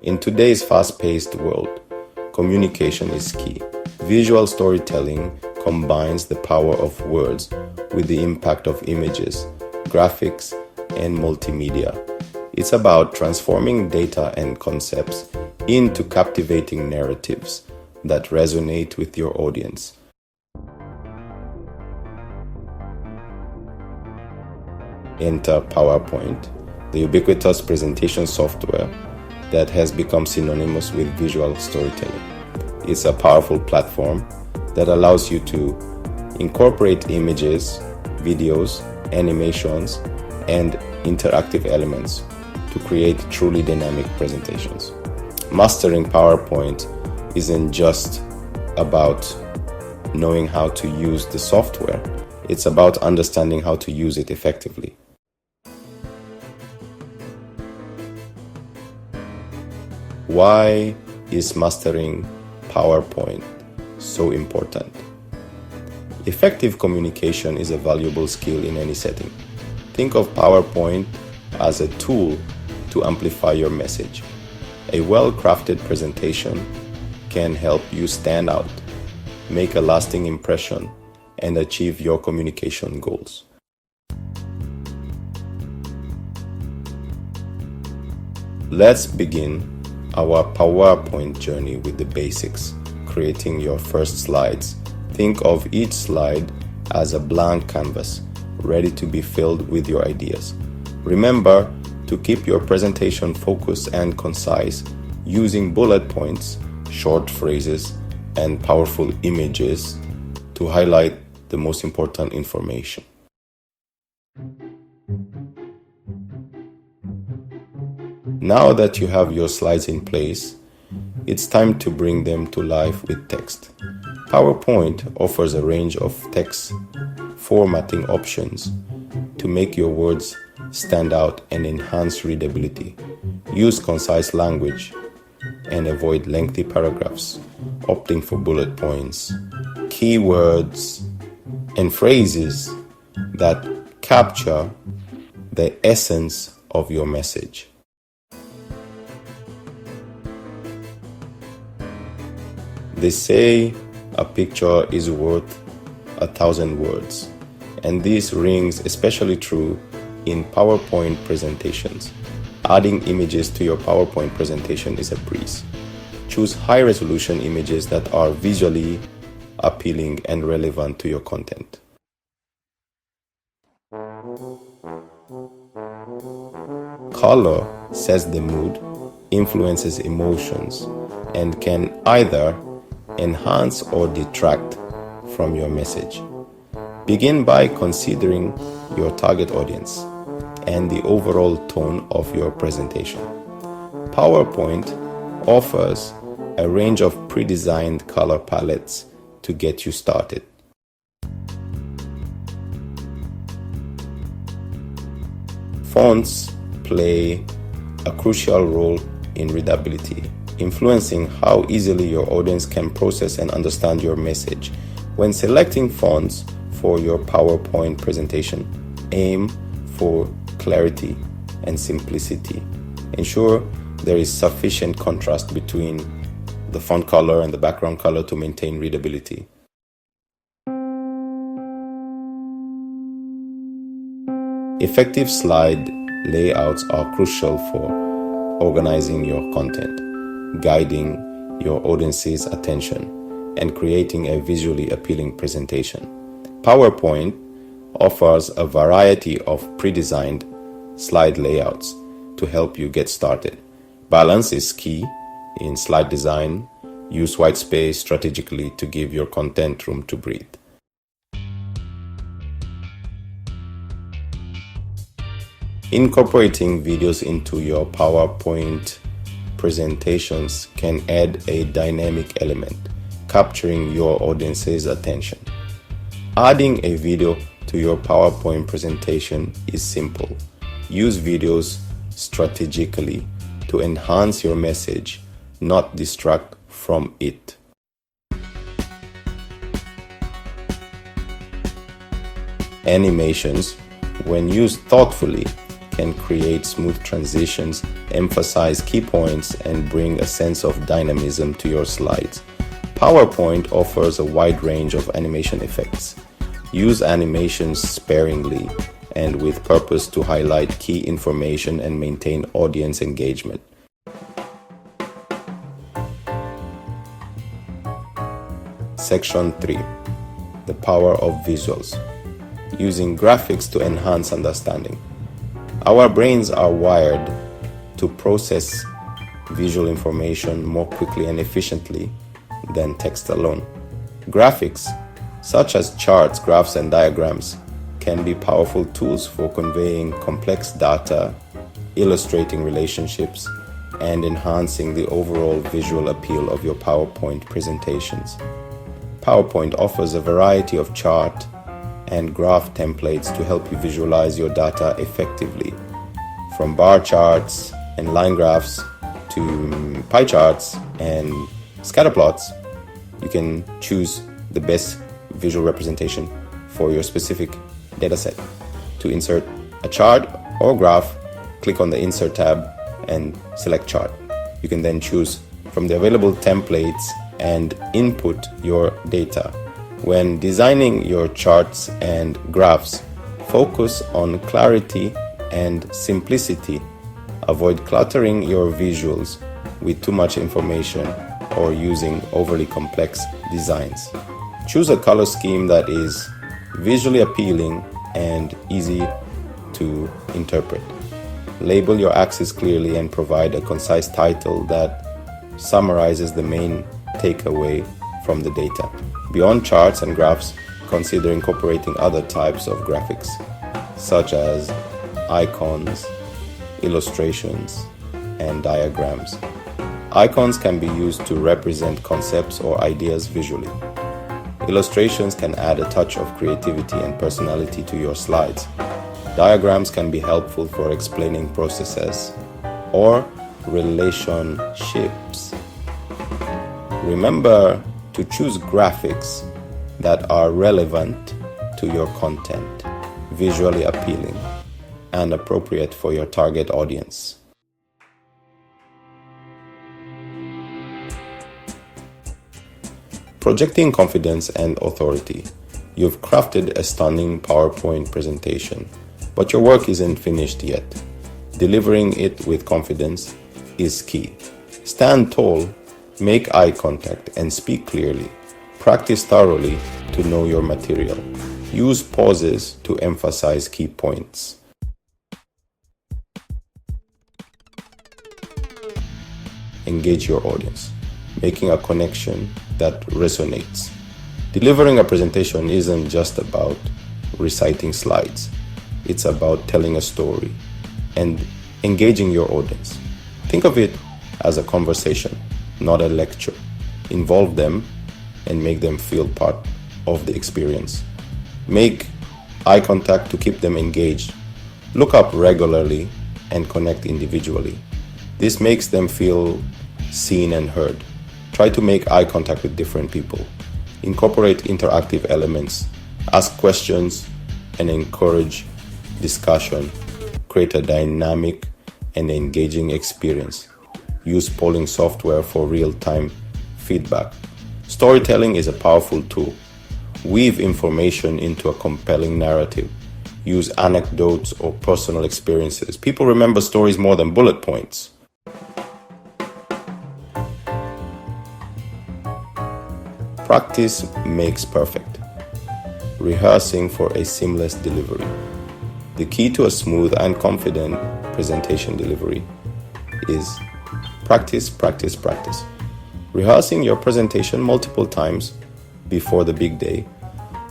In today's fast-paced world, communication is key. Visual storytelling combines the power of words with the impact of images, graphics, and multimedia. It's about transforming data and concepts into captivating narratives that resonate with your audience. Enter PowerPoint, the ubiquitous presentation software that has become synonymous with visual storytelling. It's a powerful platform that allows you to incorporate images, videos, animations, and interactive elements to create truly dynamic presentations. Mastering PowerPoint isn't just about knowing how to use the software, it's about understanding how to use it effectively. Why is mastering PowerPoint so important? Effective communication is a valuable skill in any setting. Think of PowerPoint as a tool to amplify your message. A well-crafted presentation can help you stand out, make a lasting impression, and achieve your communication goals. Let's begin our PowerPoint journey with the basics, creating your first slides. Think of each slide as a blank canvas, ready to be filled with your ideas. Remember to keep your presentation focused and concise, using bullet points, short phrases, and powerful images to highlight the most important information. Now that you have your slides in place, it's time to bring them to life with text. PowerPoint offers a range of text formatting options to make your words stand out and enhance readability. Use concise language and avoid lengthy paragraphs, opting for bullet points, keywords, and phrases that capture the essence of your message. They say a picture is worth 1,000 words, and this rings especially true in PowerPoint presentations. Adding images to your PowerPoint presentation is a breeze. Choose high-resolution images that are visually appealing and relevant to your content. Color sets the mood, influences emotions, and can either enhance or detract from your message. Begin by considering your target audience and the overall tone of your presentation. PowerPoint offers a range of pre-designed color palettes to get you started. Fonts play a crucial role in readability, influencing how easily your audience can process and understand your message. When selecting fonts for your PowerPoint presentation, aim for clarity and simplicity. Ensure there is sufficient contrast between the font color and the background color to maintain readability. Effective slide layouts are crucial for organizing your content, guiding your audience's attention, and creating a visually appealing presentation. PowerPoint offers a variety of pre-designed slide layouts to help you get started. Balance is key in slide design. Use white space strategically to give your content room to breathe. Incorporating videos into your PowerPoint presentations can add a dynamic element, capturing your audience's attention. Adding a video to your PowerPoint presentation is simple. Use videos strategically to enhance your message, not distract from it. Animations, when used thoughtfully, can create smooth transitions, emphasize key points, and bring a sense of dynamism to your slides. PowerPoint offers a wide range of animation effects. Use animations sparingly and with purpose to highlight key information and maintain audience engagement. Section 3. The power of visuals. Using graphics to enhance understanding. Our brains are wired to process visual information more quickly and efficiently than text alone. Graphics, such as charts, graphs, and diagrams, can be powerful tools for conveying complex data, illustrating relationships, and enhancing the overall visual appeal of your PowerPoint presentations. PowerPoint offers a variety of chart and graph templates to help you visualize your data effectively, from bar charts and line graphs to pie charts and scatter plots. You can choose the best visual representation for your specific dataset. To insert a chart or graph, click on the Insert tab and select Chart. You can then choose from the available templates and input your data. When designing your charts and graphs, focus on clarity and simplicity. Avoid cluttering your visuals with too much information or using overly complex designs. Choose a color scheme that is visually appealing and easy to interpret. Label your axis clearly and provide a concise title that summarizes the main takeaway from the data. Beyond charts and graphs, consider incorporating other types of graphics, such as icons, illustrations, and diagrams. Icons can be used to represent concepts or ideas visually. Illustrations can add a touch of creativity and personality to your slides. Diagrams can be helpful for explaining processes or relationships. Remember to choose graphics that are relevant to your content, visually appealing, and appropriate for your target audience. Projecting confidence and authority. You've crafted a stunning PowerPoint presentation, but your work isn't finished yet. Delivering it with confidence is key. Stand tall, make eye contact, and speak clearly. Practice thoroughly to know your material. Use pauses to emphasize key points. Engage your audience, making a connection that resonates. Delivering a presentation isn't just about reciting slides. It's about telling a story and engaging your audience. Think of it as a conversation, not a lecture. Involve them and make them feel part of the experience. Make eye contact to keep them engaged. Look up regularly and connect individually. This makes them feel seen and heard. Try to make eye contact with different people. Incorporate interactive elements. Ask questions and encourage discussion. Create a dynamic and engaging experience. Use polling software for real-time feedback. Storytelling is a powerful tool. Weave information into a compelling narrative. Use anecdotes or personal experiences. People remember stories more than bullet points. Practice makes perfect. Rehearsing for a seamless delivery. The key to a smooth and confident presentation delivery is practice, practice, practice. Rehearsing your presentation multiple times before the big day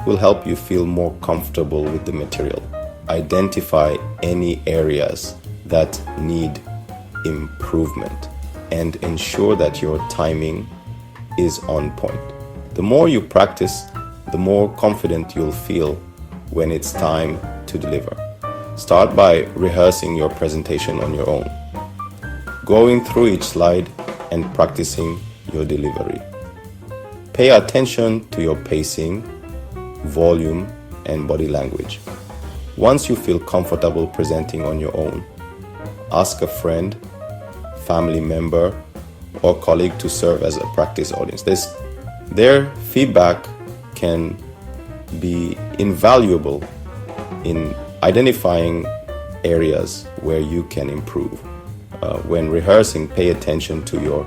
will help you feel more comfortable with the material. Identify any areas that need improvement and ensure that your timing is on point. The more you practice, the more confident you'll feel when it's time to deliver. Start by rehearsing your presentation on your own, going through each slide and practicing your delivery. Pay attention to your pacing, volume, and body language. Once you feel comfortable presenting on your own, ask a friend, family member, or colleague to serve as a practice audience. Their feedback can be invaluable in identifying areas where you can improve. When rehearsing, pay attention to your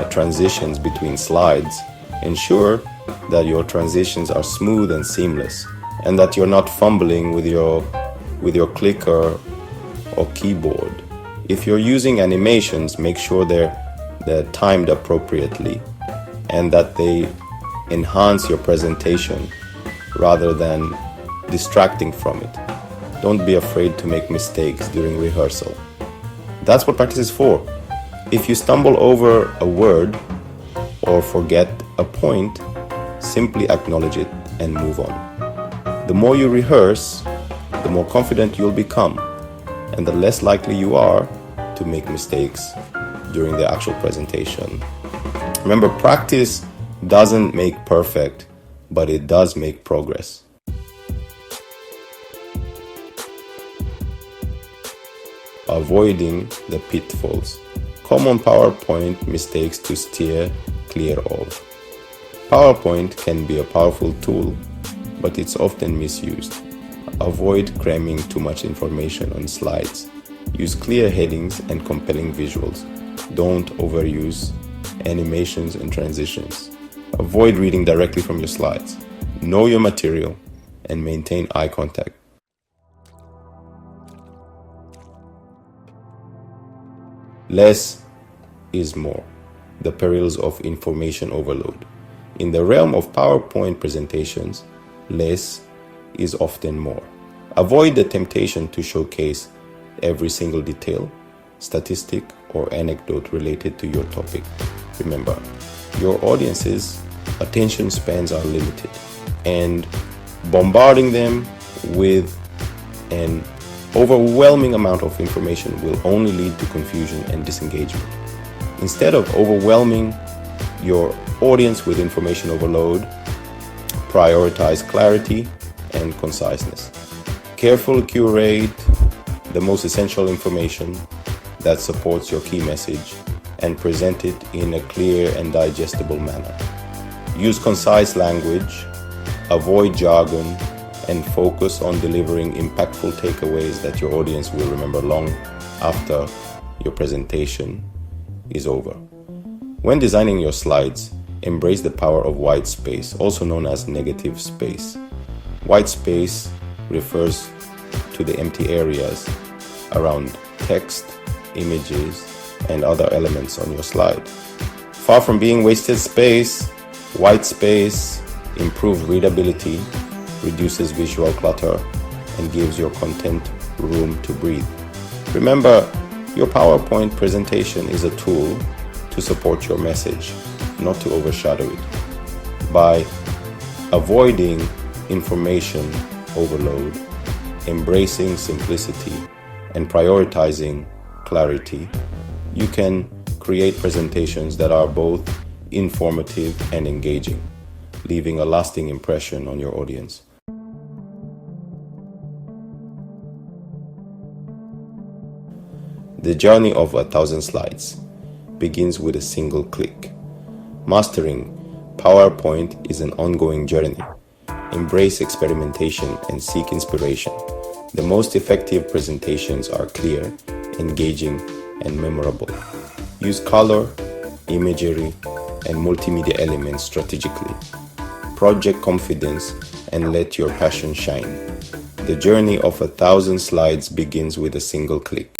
transitions between slides. Ensure that your transitions are smooth and seamless, and that you're not fumbling with your clicker or keyboard. If you're using animations, make sure they're timed appropriately and that they enhance your presentation rather than distracting from it. Don't be afraid to make mistakes during rehearsal. That's what practice is for. If you stumble over a word or forget a point, simply acknowledge it and move on. The more you rehearse, the more confident you'll become, and the less likely you are to make mistakes during the actual presentation. Remember, practice doesn't make perfect, but it does make progress. Avoiding the pitfalls. Common PowerPoint mistakes to steer clear of. PowerPoint can be a powerful tool, but it's often misused. Avoid cramming too much information on slides. Use clear headings and compelling visuals. Don't overuse animations and transitions. Avoid reading directly from your slides. Know your material and maintain eye contact. Less is more. The perils of information overload. In the realm of PowerPoint presentations, less is often more. Avoid the temptation to showcase every single detail, statistic, or anecdote related to your topic. Remember, your audience's attention spans are limited, and bombarding them with an overwhelming amount of information will only lead to confusion and disengagement. Instead of overwhelming your audience with information overload, prioritize clarity and conciseness. Carefully curate the most essential information that supports your key message and present it in a clear and digestible manner. Use concise language, avoid jargon, and focus on delivering impactful takeaways that your audience will remember long after your presentation is over. When designing your slides, embrace the power of white space, also known as negative space. White space refers to the empty areas around text, images, and other elements on your slide. Far from being wasted space, white space improves readability, reduces visual clutter, and gives your content room to breathe. Remember, your PowerPoint presentation is a tool to support your message, not to overshadow it. By avoiding information overload, embracing simplicity, and prioritizing clarity, you can create presentations that are both informative and engaging, leaving a lasting impression on your audience. The journey of 1,000 slides begins with a single click. Mastering PowerPoint is an ongoing journey. Embrace experimentation and seek inspiration. The most effective presentations are clear, engaging, and memorable. Use color, imagery, and multimedia elements strategically. Project confidence and let your passion shine. The journey of 1,000 slides begins with a single click.